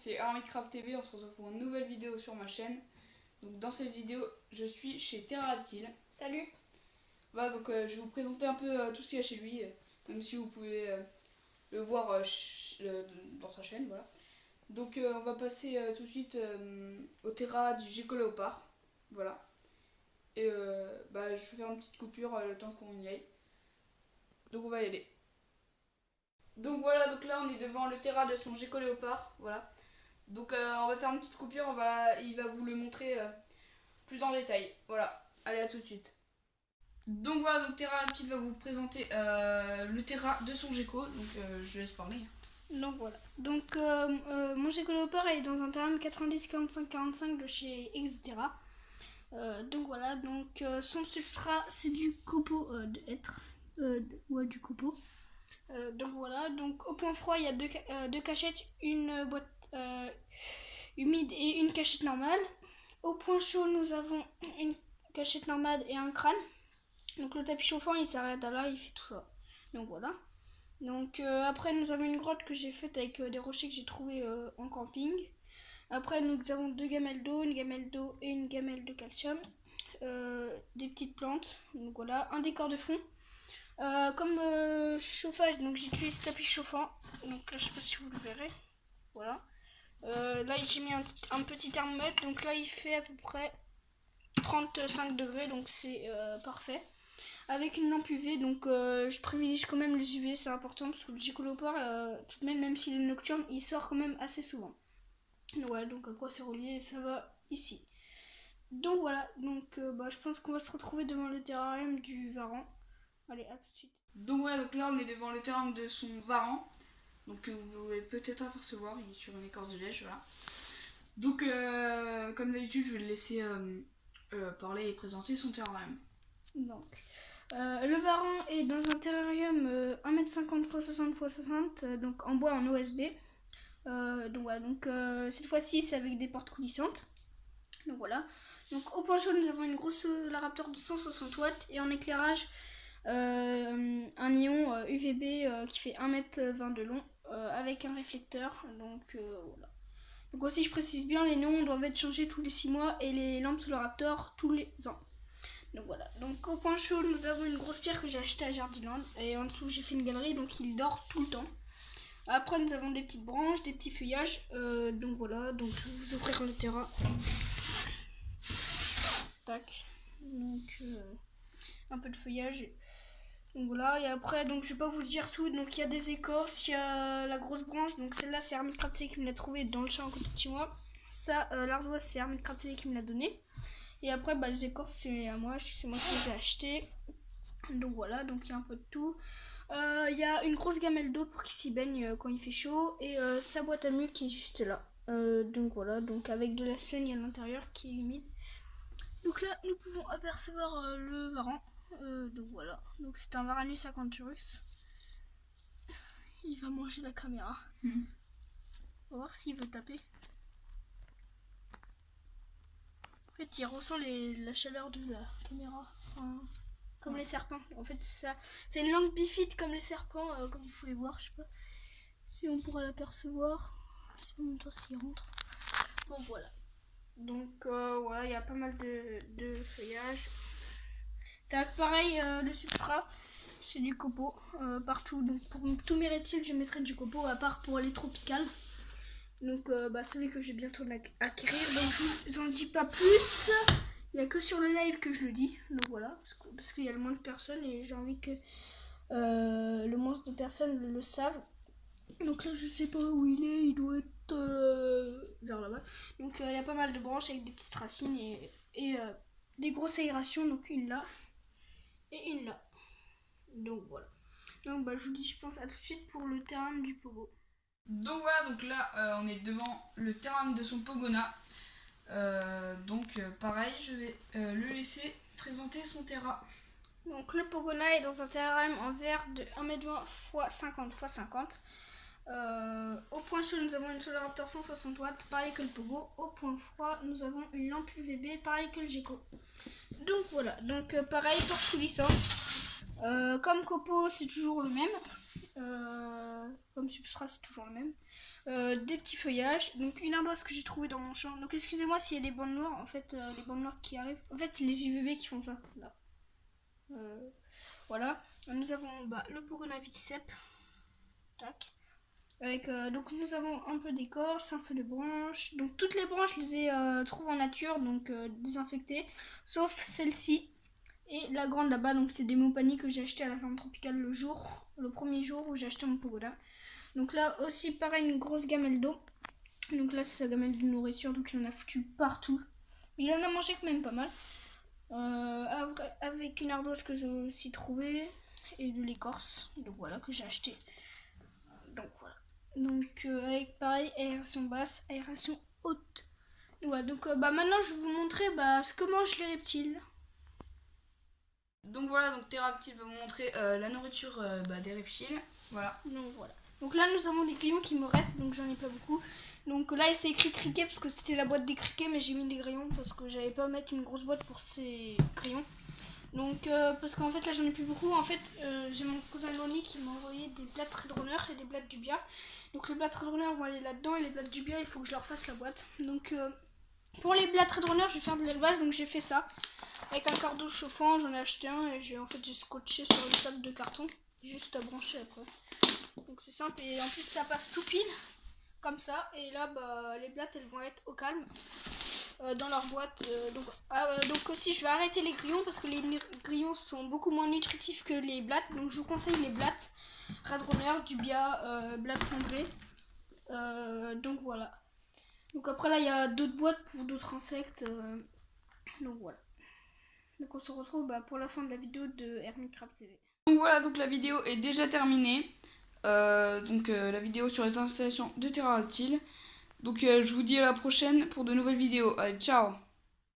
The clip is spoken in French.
c'est Hermitcraft TV, on se retrouve pour une nouvelle vidéo sur ma chaîne. Donc dans cette vidéo, je suis chez Terra Reptile. Salut. Voilà, donc je vais vous présenter un peu tout ce qu'il y a chez lui, même si vous pouvez le voir dans sa chaîne, voilà. Donc on va passer tout de suite au Terra du Gecko Léopard, voilà. Et je vais faire une petite coupure le temps qu'on y aille. Donc on va y aller. Donc voilà, donc là on est devant le Terra de son Gecko Léopard, voilà. Donc on va faire une petite coupure, il va vous le montrer plus en détail. Voilà, allez, à tout de suite. Donc voilà, donc Terra Reptile va vous présenter le Terra de son Gecko, donc je laisse parler. Donc voilà. Donc mon Gecko Léopard est dans un terrain 90-45-45 de chez Exoterra. Donc voilà, donc son substrat c'est du copeaux de hêtre, du copeau. Donc voilà, donc au point froid il y a deux cachettes, une boîte humide et une cachette normale. Au point chaud nous avons une cachette normale et un crâne. Donc le tapis chauffant il s'arrête à là, il fait tout ça. Donc voilà. Donc après nous avons une grotte que j'ai faite avec des rochers que j'ai trouvés en camping. Après nous avons deux gamelles d'eau, une gamelle d'eau et une gamelle de calcium. Des petites plantes, donc voilà, un décor de fond. Comme chauffage, donc j'utilise tapis chauffant. Donc là je sais pas si vous le verrez. Voilà. Là j'ai mis un petit thermomètre, donc là il fait à peu près 35 degrés, donc c'est parfait. Avec une lampe UV, donc je privilégie quand même les UV, c'est important parce que le Gecko Léopard, tout de même s'il est nocturne, il sort quand même assez souvent. Ouais, donc après c'est relié et ça va ici. Donc voilà, donc je pense qu'on va se retrouver devant le terrarium du Varan. Allez, à tout de suite. Donc voilà, donc là on est devant le terrain de son Varan. Donc vous pouvez peut-être apercevoir, il est sur une écorce de lèche, voilà. Donc comme d'habitude, je vais le laisser parler et présenter son terrarium. Donc, le Varan est dans un terrarium 1m50 x 60 x 60, donc en bois en OSB. Donc voilà, donc cette fois-ci c'est avec des portes coulissantes. Donc voilà. Donc au point chaud nous avons une grosse Solaraptor de 160 watts et en éclairage un ion UVB qui fait 1m20 de long avec un réflecteur. Donc voilà. Donc aussi je précise bien, les néons doivent être changés tous les 6 mois et les lampes Solaraptor tous les ans. Donc voilà, donc au point chaud nous avons une grosse pierre que j'ai achetée à Jardiland et en dessous j'ai fait une galerie, donc il dort tout le temps. Après nous avons des petites branches, des petits feuillages, donc voilà, donc vous ouvrir le terrain. Tac, donc un peu de feuillage. Donc voilà, et après donc je vais pas vous dire tout, donc il y a des écorces, il y a la grosse branche, donc celle-là c'est Hermitcraft TV qui me l'a trouvée dans le champ à côté de chez moi. Ça, l'ardoise c'est Hermitcraft TV qui me l'a donné. Et après les écorces c'est à moi, c'est moi qui les ai achetées. Donc voilà, donc il y a un peu de tout. Il y a une grosse gamelle d'eau pour qu'il s'y baigne quand il fait chaud. Et sa boîte à muques qui est juste là. Donc voilà, donc avec de la seigne à l'intérieur qui est humide. Donc là nous pouvons apercevoir le Varan. Donc voilà, donc c'est un Varanus acanthurus. Il va manger la caméra. On va voir s'il veut taper. En fait, il ressent la chaleur de la caméra, comme les serpents. En fait, c'est une langue bifide comme les serpents, comme vous pouvez voir. Je sais pas si on pourra l'apercevoir. Si en même temps s'il rentre. Bon, voilà. Donc, voilà, il y a pas mal de feuillage. Tac, pareil, le substrat, c'est du copeau partout. Donc, pour tous mes reptiles, je mettrai du copeau, à part pour les tropicales. Donc celui que je vais bientôt acquérir, donc je vous en dis pas plus, il n'y a que sur le live que je le dis, donc voilà, parce qu'il y a le moins de personnes et j'ai envie que le moins de personnes le savent. Donc là je sais pas où il doit être vers là-bas. Donc il y a pas mal de branches avec des petites racines et des grosses aérations, donc une là et une là. Donc voilà. Donc je vous dis, je pense à tout de suite pour le terrain du pogo. Donc voilà, donc là on est devant le terrain de son Pogona. Pareil, je vais le laisser présenter son terrain. Donc le Pogona est dans un terrarium en verre de 1m20 x 50 x 50. Au point chaud nous avons une Solaraptor 160 watts, pareil que le Pogo. Au point froid nous avons une lampe UVB, pareil que le Gecko. Donc voilà, donc pareil, porte coulissante. Comme copeau c'est toujours le même. Comme substrat c'est toujours le même. des petits feuillages, donc une ardoise que j'ai trouvée dans mon champ. Donc excusez-moi s'il y a des bandes noires, en fait les bandes noires qui arrivent, en fait c'est les UVB qui font ça, là. Voilà, nous avons le Bogona Viticep, tac. Avec, donc nous avons un peu d'écorce, un peu de branches. Donc toutes les branches, je les ai trouvées en nature, donc désinfectées, sauf celle-ci. Et la grande là-bas, donc c'est des Mopani que j'ai acheté à la ferme tropicale le premier jour où j'ai acheté mon Pogoda. Donc là aussi pareil, une grosse gamelle d'eau. Donc là c'est sa gamelle de nourriture, donc il en a foutu partout. Mais il en a mangé quand même pas mal. Avec une ardoise que j'ai aussi trouvée et de l'écorce. Donc voilà, que j'ai acheté. Donc voilà. Donc avec pareil, aération basse, aération haute. Ouais, donc maintenant je vais vous montrer ce que mangent les reptiles. Donc voilà, donc Théraptile va vous montrer la nourriture des reptiles. Voilà. Donc voilà. Donc là nous avons des crayons qui me restent, donc j'en ai pas beaucoup. Donc là c'est écrit criquet parce que c'était la boîte des criquets, mais j'ai mis des crayons parce que j'avais pas à mettre une grosse boîte pour ces crayons. Donc parce qu'en fait là j'en ai plus beaucoup. En fait j'ai mon cousin Loni qui m'a envoyé des blattes Redrunner et des blattes Dubia. Donc les blattes Redrunner vont aller là-dedans et les blattes Dubia il faut que je leur fasse la boîte. Donc pour les blattes Redrunner je vais faire de l'élevage, donc j'ai fait ça. Avec un cardo chauffant, j'en ai acheté un et j'ai scotché sur une plaque de carton. Juste à brancher après. Donc c'est simple et en plus ça passe tout pile. Comme ça. Et là les blattes elles vont être au calme. Dans leur boîte. Donc aussi je vais arrêter les grillons parce que les grillons sont beaucoup moins nutritifs que les blattes. Donc je vous conseille les blattes Radrunner, Dubia, blattes cendrées. Donc voilà. Donc après là il y a d'autres boîtes pour d'autres insectes. Donc voilà. Donc on se retrouve pour la fin de la vidéo de Hermit Crab TV. Donc voilà, donc la vidéo est déjà terminée. La vidéo sur les installations de Théraptile. Donc je vous dis à la prochaine pour de nouvelles vidéos. Allez, ciao!